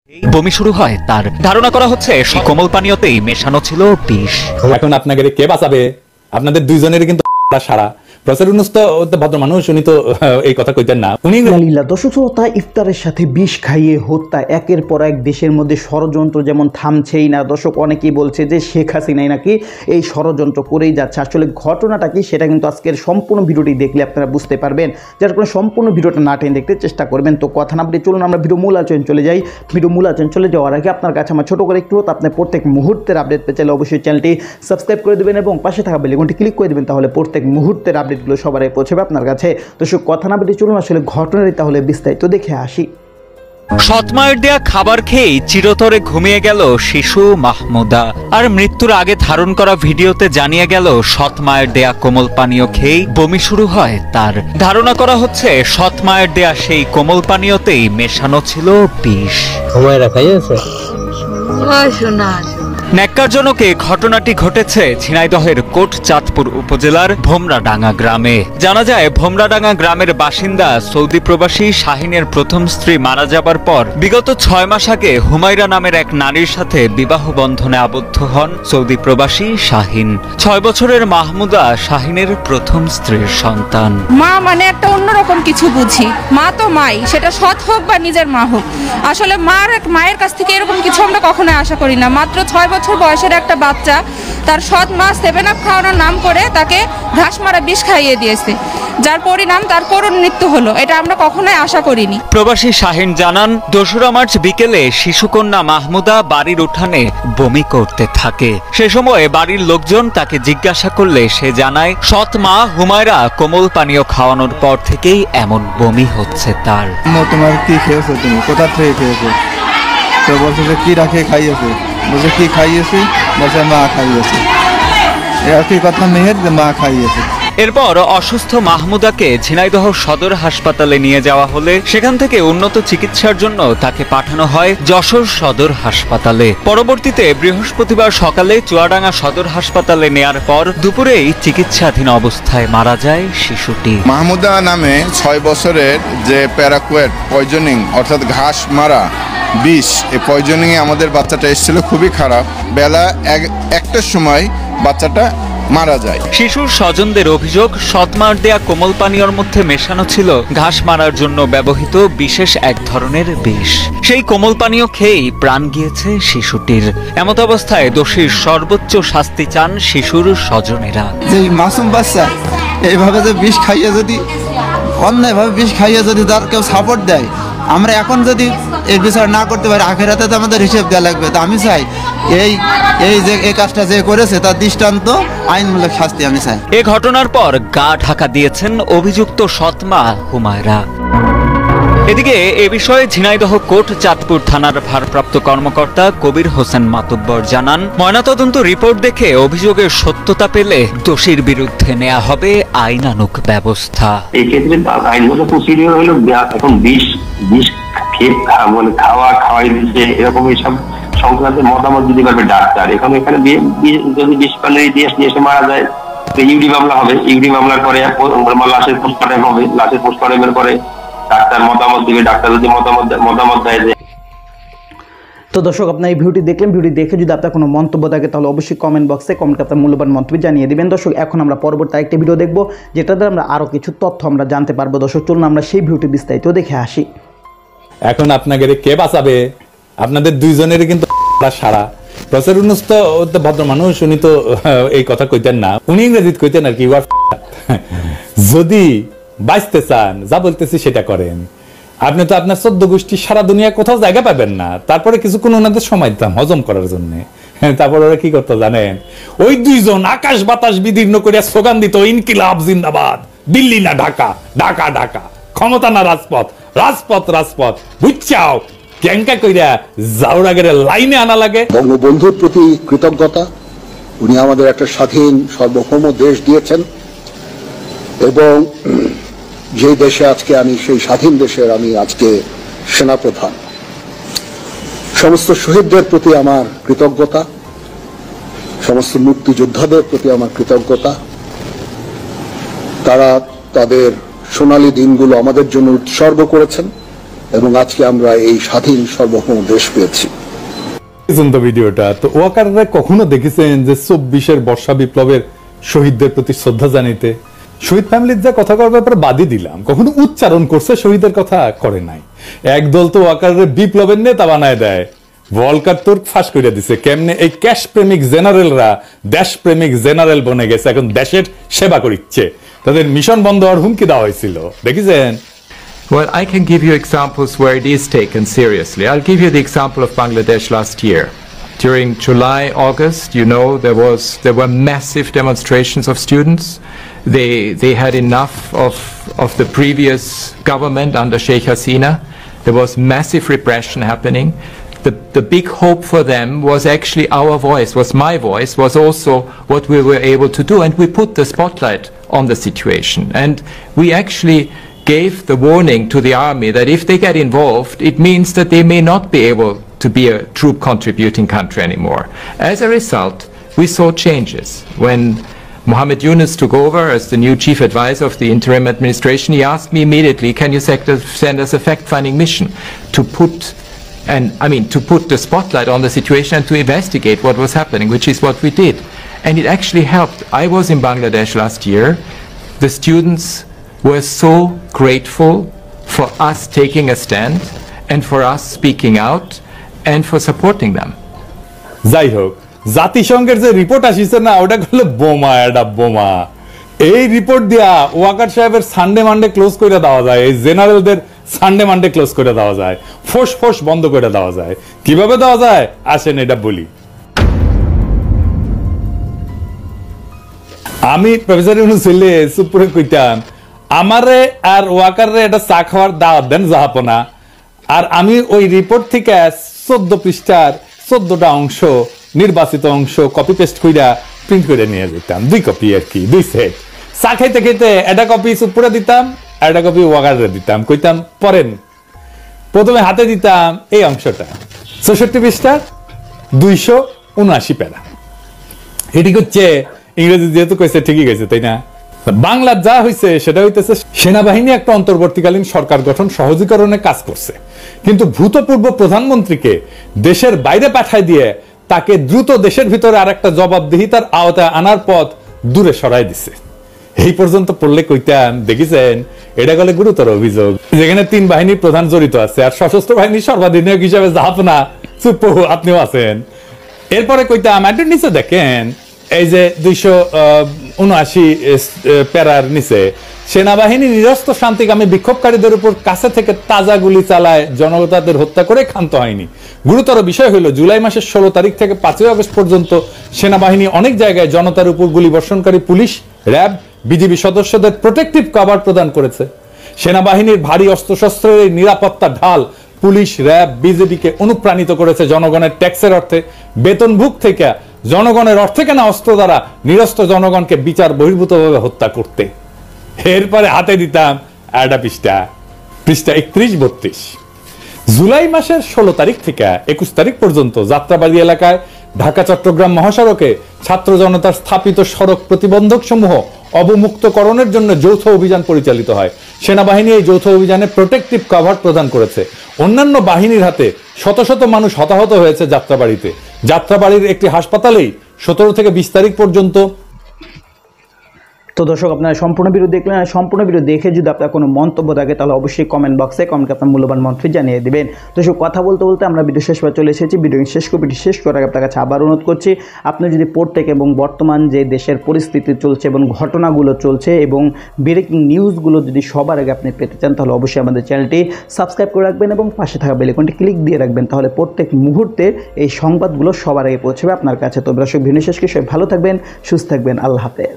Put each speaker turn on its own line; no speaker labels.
বমি শুরু হয় তার। ধারণা করা হচ্ছে সেই কোমল পানীয়তেই মেশানো ছিল বিষ।
এখন আপনাকে কে বাঁচাবে? আপনাদের দুইজনেরই কিন্তু সারা ভদ্র মানুষ, উনি তো এই কথা কইতেন না। উনি
দর্শক শ্রোতা, ইফতারের সাথে বিষ খাইয়ে হত্যা একের পর এক দেশের মধ্যে ষড়যন্ত্র যেমন থামছেই না। দর্শক, অনেকেই বলছে যে শেখ হাসিনাই নাকি এই ষড়যন্ত্র করেই যাচ্ছে। আসলে ঘটনাটা কি সেটা কিন্তু আজকের সম্পূর্ণ ভিডিওটি দেখলে আপনারা বুঝতে পারবেন। যার কারণে সম্পূর্ণ ভিডিওটা না টেনে দেখতে চেষ্টা করবেন। তো কথা না বলে চলুন আমরা ভিডিও মূল আলোচনায় চলে যাই। ভিডিও মূল আলোচনায় চলে যাওয়ার আগে আপনার কাছে আমার ছোটো করে একটু হতো, আপনি প্রত্যেক মুহূর্তের আপডেট পেতে চাইলে অবশ্যই চ্যানেলটি সাবস্ক্রাইব করে দেবেন এবং পাশে থাকা বেল আইকনটি ক্লিক করে দেবেন, তাহলে প্রত্যেক মুহূর্তের আপডেটগুলো সবার আগে পৌঁছাবে আপনার কাছে। তো সব কথা না বলে চলুন আসলে ঘটনাটি তাহলে বিস্তারিত দেখে আসি।
সৎমায়ের দেয়া খাবার খেয়েই চিরতরে ঘুমিয়ে গেল শিশু মাহমুদা। আর মৃত্যুর আগে ধারণ করা ভিডিওতে জানিয়ে গেল সৎমায়ের দেয়া কোমল পানীয় খেয়েই বমি শুরু হয় তার। ধারণা করা হচ্ছে সৎমায়ের দেয়া সেই কোমল পানীয়তেই মেশানো ছিল বিষ। ন্যাক্কারজনক এই ঘটনাটি ঘটেছে ঝিনাইদহের কোটচাঁদপুর উপজেলার ভোমরাডাঙ্গা গ্রামে। জানা যায়, ভোমরাডাঙ্গা গ্রামের বাসিন্দা সৌদি প্রবাসী শাহিনের প্রথম স্ত্রী মারা যাবার পর বিগত 6 মাস আগে হুমায়রা নামের এক নারীর সাথে বিবাহ বন্ধনে আবদ্ধ হন সৌদি প্রবাসী শাহিন। 6 বছরের মাহমুদা শাহিনের প্রথম স্ত্রীর সন্তান।
মা মানে একটা অন্যরকম কিছু বুঝি। মা তো মাই, সেটা সৎ হোক বা নিজের মা হোক। আসলে মায়ের কাছ থেকে এরকম কিছু আমরা কখনো আশা করি না। মাত্র 6 বছর বয়সের একটা বাচ্চা, তার সৎ মা 7 আপ খাওয়ানোর নাম করে তাকে ঘাস মারা বিষ খাইয়ে দিয়েছে, যার পরিণাম তার করুণ মৃত্যু হলো। এটা আমরা কখনোই আশা করিনি।
প্রবাসী শাহিন জানান, 2রা মার্চ বিকেলে শিশুকন্যা মাহমুদা বাড়ির উঠানে বমি করতে থাকে। সে সময় বাড়ির লোকজন তাকে জিজ্ঞাসা করলে সে জানায়, সৎ মা হুমায়রা কোমল পানীয় খাওয়ানোর পর থেকেই এমন বমি হচ্ছে তার।
তোমার কি খেয়েছো, তুমি কোথা থেকে খেয়েছো? তো বলছে যে কি রাখে খাইয়েছে, বলছে কি খাইয়েছি, বলছে মা খাইয়েছে। একই কথা মেহের, যে মা খাইয়েছে।
এরপর অসুস্থ মাহমুদাকে ঝিনাইদহ সদর হাসপাতালে নিয়ে যাওয়া হলে সেখান থেকে উন্নত চিকিৎসার জন্য তাকে পাঠানো হয় যশোর সদর হাসপাতালে। পরবর্তীতে বৃহস্পতিবার সকালে চুয়াডাঙ্গা সদর হাসপাতালে নেয়ার পর দুপুরেই চিকিৎসাধীন অবস্থায় মারা যায় শিশুটি।
মাহমুদা নামে 6 বছরের যে প্যারাকুয়েট পয়জনিং অর্থাৎ ঘাস মারা বিষ, এই পয়জনিংয়ে আমাদের বাচ্চাটা এসেছিল খুবই খারাপ। বেলা 1টার সময় বাচ্চাটা মারা যায়।
শিশুর স্বজনদের অভিযোগ, সৎমার দেয়া কোমল পানীয়র মধ্যে মেশানো ছিল ঘাস মারার জন্য ব্যবহৃত বিশেষ এক ধরনের বিষ। সেই কোমল পানীয় খেয়েই প্রাণ গিয়েছে শিশুটির। এমত অবস্থায় দোষীর সর্বোচ্চ শাস্তি চান শিশুর স্বজনেরা।
যে মাসুম বাচ্চা এইভাবে যে বিষ খাইয়ে, যদি অন্যায়ভাবে বিষ খাইয়ে যদি তার কেউ সাপোর্ট দেয়, আমরা এখন যদি এই বিচার না করতে পারি, আখেরাতে তো আমাদের হিসেব দেওয়া লাগবে। তো আমি চাই এই কাজটা যে করেছে তার দৃষ্টান্ত আইনমূলক শাস্তি আমি চাই।
এ ঘটনার পর গা ঢাকা দিয়েছেন অভিযুক্ত সৎমা হুমায়রা। এদিকে এ বিষয়ে ঝিনাইদহ কোটচাঁদপুর থানার ভারপ্রাপ্ত কর্মকর্তা কবির হোসেন মাতুব্বর জানান, ময়নাতদন্ত রিপোর্ট দেখে অভিযোগের সত্যতা পেলে দোষীর বিরুদ্ধে নেওয়া হবে আইনানুগ ব্যবস্থা।
এই ক্ষেত্রে আইনগত প্রসিডিওর হলো এখন বিষ খাওয়াই দিচ্ছে, এরকম এইসব সংক্রান্ত মতামত দিতে পারবে ডাক্তার। এখানে যদি বিষ পানি দিয়ে এসে মারা যায়, ইউডি মামলা হবে। ইউডি মামলার পরে লাশের পোস্টমর্টম হবে। লাশের পোস্টমর্টমের পরে ডাক্তার মতামত দিবে। ডাক্তার যদি মতামত দেয় যে।
তো দর্শক, আপনার এই ভিডিওটি দেখলেন। ভিডিওটি দেখে যদি আপনার কোনো মন্তব্য থাকে তাহলে অবশ্যই কমেন্ট বক্সে কমেন্ট আপনার মূল্যবান মন্তব্য জানিয়ে দিবেন। দর্শক, এখন আমরা পরবর্তী আরেকটি ভিডিও দেখবো, যেটাতে আমরা আরও কিছু তথ্য আমরা জানতে পারবো। দর্শক, চলুন আমরা সেই ভিডিওটি বিস্তারিত দেখে আসি।
এখন আপনাকে কে বাঁচাবে? আপনাদের দুইজনেরই কিন্তু সারা। প্রফেসর ইউনূস তো ভদ্র মানুষ, উনি তো এই কথা কইতেন না। উনি ইংরেজিতে কইতেন আর কি, যদি বাঁচতে চান যা বলতেছি সেটা করেন। আপনি তো আপনার 14 গোষ্ঠী সারা দুনিয়া কোথাও জায়গা পাবেন না। তারপরে কিছুক্ষণ ওনাদের সময় দিতাম হজম করার জন্য। তারপর ওরা কি করতো জানেন? ওই দুইজন আকাশ বাতাস বিদীর্ণ করিয়া স্লোগান দিত, ইনকিলাব জিন্দাবাদ, দিল্লি না ঢাকা, ঢাকা ঢাকা, ক্ষমতা না রাজপথ, রাজপথ রাজপথ, বুঝছাও ক্যাঙ্কা কইরা জাউরাগের লাইনে আনা লাগে।
বঙ্গবন্ধুর প্রতি কৃতজ্ঞতা, উনি আমাদের একটা স্বাধীন সার্বভৌম দেশ দিয়েছেন, এবং যে দেশে আজকে আমি, সেই স্বাধীন দেশের আমি আজকে সেনাপ্রধান। সমস্ত শহীদদের প্রতি আমার কৃতজ্ঞতা, সমস্ত মুক্তিযোদ্ধাদের প্রতি আমার কৃতজ্ঞতা। তারা তাদের সোনালী দিনগুলো আমাদের জন্য উৎসর্গ করেছেন। এবং আজকে আমরা এই স্বাধীন সার্বভৌম দেশ পেয়েছি।
ভিডিওটা তো ওয়াকাররা কখনো দেখেছেন যে 24-এর বর্ষা বিপ্লবের শহীদদের প্রতি শ্রদ্ধা জানাইতে? শহীদ ফ্যামিলির যা কথা করার ব্যাপারে বাদই দিলাম, কখনো উচ্চারণ করছে শহীদের কথা? করে নাই। একদল তো ওয়াকারের বিপ্লবের নেতা বানায় দেয়। ভলকার তোর ফাঁস করে দিছে কেমনে এই ক্যাশ প্রেমিক জেনারেলরা দেশ প্রেমিক জেনারেল বনে গেছে, এখন দেশের সেবা করিচ্ছে। তাদের মিশন বন্ধ হওয়ার হুমকি দেওয়া হয়েছিল, দেখেছেন?
Well, I can give you examples where it is taken seriously. I'll give you the example of Bangladesh last year. During July, August, you know, there were massive demonstrations of students. They had enough of the previous government under Sheikh Hasina. There was massive repression happening. The big hope for them was actually our voice, was my voice, was also what we were able to do, and we put the spotlight on the situation. And we actually gave the warning to the army that if they get involved, it means that they may not be able to be a troop contributing country anymore. As a result, we saw changes. When Mohammed Yunus took over as the new chief advisor of the interim administration, he asked me immediately, can you send us a fact-finding mission to put the spotlight on the situation and to investigate what was happening, which is what we did. And it actually helped. I was in Bangladesh last year. The students were so grateful for us taking a stand and for us speaking out and for supporting them.
যাই হোক, জাতিসংঘের যে report আসিছে না, ওটা করলে বোমা, এটা বোমা। এই রিপোর্ট দিয়া ওয়াকার সাহেবের সানডে মানডে ক্লোজ করে দেওয়া যায়, এই জেনারেলদের সানডে মানডে ক্লোজ করে দেওয়া যায়, ফোস বন্ধ করে দেওয়া যায়। কিভাবে দেওয়া যায় আসেন এটা বলি। আমি প্রফেসর ইউনূস ছেলে সুপুরে কইতাম, আমারে আর ওয়াকাররে এটা চা খাওয়ার দাওয়াত দেন জাহাপনা, আর আমি ওই রিপোর্ট থেকে 14 পৃষ্ঠার 14টা অংশ, নির্বাচিত অংশ কপি পেস্ট কইরা প্রিন্ট করে নিয়ে যেতাম, 2 কপি আর কি, 2 সেট। চা খাইতে খাইতে একটা কপি সুপুরে দিতাম, একটা কপি ওয়াকাররে দিতাম, কইতাম পড়েন। প্রথমে হাতে দিতাম এই অংশটা, 64 পৃষ্ঠা 279 প্যারা। এটি হচ্ছে ইংরেজি যেহেতু কইছে ঠিকই গেছে, তাই না? বাংলা যা হয়েছে সেটা হইতেছে সেনাবাহিনী একটা অন্তর্বর্তীকালীন সরকার গঠন সহজীকরণে কাজ করছে, কিন্তু ভূতপূর্ব প্রধানমন্ত্রীকে দেশের বাইরে পাঠায় দিয়ে তাকে দ্রুত দেশের ভিতরে আর একটা জবাবদিহিতার আওতায় আনার পথ দূরে সরাই দিছে। এই পর্যন্ত পড়লে কইতাম, দেখেছেন, এটা গেলে গুরুতর অভিযোগ, যেখানে 3 বাহিনীর প্রধান জড়িত আছে, আর সশস্ত্র বাহিনীর সর্বাধিনায়ক হিসাবে জাহাপনা চুপ্পু আপনিও আছেন। এরপরে কইতাম একটু নিচে দেখেন, এই যে 279 প্যারার নিচে, সেনাবাহিনী নিরস্ত্র শান্তিকামী বিক্ষোভকারীদের উপর কাছে থেকে তাজা গুলি চালায়, জনতাদের হত্যা করে ক্ষান্ত হয়নি। গুরুতর বিষয় হলো জুলাই মাসের 16 তারিখ থেকে 5 আগস্ট পর্যন্ত সেনাবাহিনী অনেক জায়গায় জনতার উপর গুলি বর্ষণকারী পুলিশ, র্যাব, বিজিবি সদস্যদের প্রোটেক্টিভ কভার প্রদান করেছে। সেনাবাহিনীর ভারী অস্ত্রশস্ত্রের এই নিরাপত্তা ঢাল পুলিশ, র্যাব, বিজেপিকে অনুপ্রাণিত করেছে জনগণের ট্যাক্সের অর্থে, বেতনভুক থেকে জনগণের অর্থে কেনা অস্ত্র দ্বারা নিরস্ত্র জনগণকে বিচার বহির্ভূতভাবে হত্যা করতে। এরপরে হাতে দিতাম একটা পৃষ্ঠা 31-32। জুলাই মাসের 16 তারিখ থেকে 21 তারিখ পর্যন্ত যাত্রাবাড়ি এলাকায় ঢাকা চট্টগ্রাম মহাসড়কে ছাত্র জনতার স্থাপিত সড়ক প্রতিবন্ধক সমূহ অবমুক্তকরণের জন্য যৌথ অভিযান পরিচালিত হয়। সেনাবাহিনী এই যৌথ অভিযানে প্রোটেক্টিভ কভার প্রদান করেছে। অন্যান্য বাহিনীর হাতে শত শত মানুষ হতাহত হয়েছে যাত্রাবাড়িতে। যাত্রাবাড়ির একটি হাসপাতালেই 17 থেকে 20 তারিখ পর্যন্ত।
তো দর্শক, আপনারা সম্পূর্ণ ভিডিও দেখলেন, আর সম্পূর্ণ ভিডিও দেখে যদি আপনার কোনো মন্তব্য থাকে তাহলে অবশ্যই কমেন্ট বক্সে আপনার মূল্যবান মন্তব্য জানিয়ে দেবেন। দর্শক, কথা বলতে বলতে আমরা ভিডিও শেষ পর্যন্ত চলে এসেছি। ভিডিও শেষ করার আগে আপনার কাছে আবার অনুরোধ করছি, আপনি যদি প্রত্যেক এবং বর্তমান যে দেশের পরিস্থিতি চলছে এবং ঘটনাগুলো চলছে এবং ব্রেকিং নিউজগুলো যদি সবার আগে আপনি পেতে চান, তাহলে অবশ্যই আমাদের চ্যানেলটি সাবস্ক্রাইব করে রাখবেন এবং পাশে থাকা বেল আইকনটি ক্লিক দিয়ে রাখবেন, তাহলে প্রত্যেক মুহূর্তে এই সংবাদগুলো সবার আগে পৌঁছবে আপনার কাছে। তো দর্শক, ভিডিও শেষ করে সবাই ভালো থাকবেন, সুস্থ থাকবেন, আল্লাহ হাফেজ।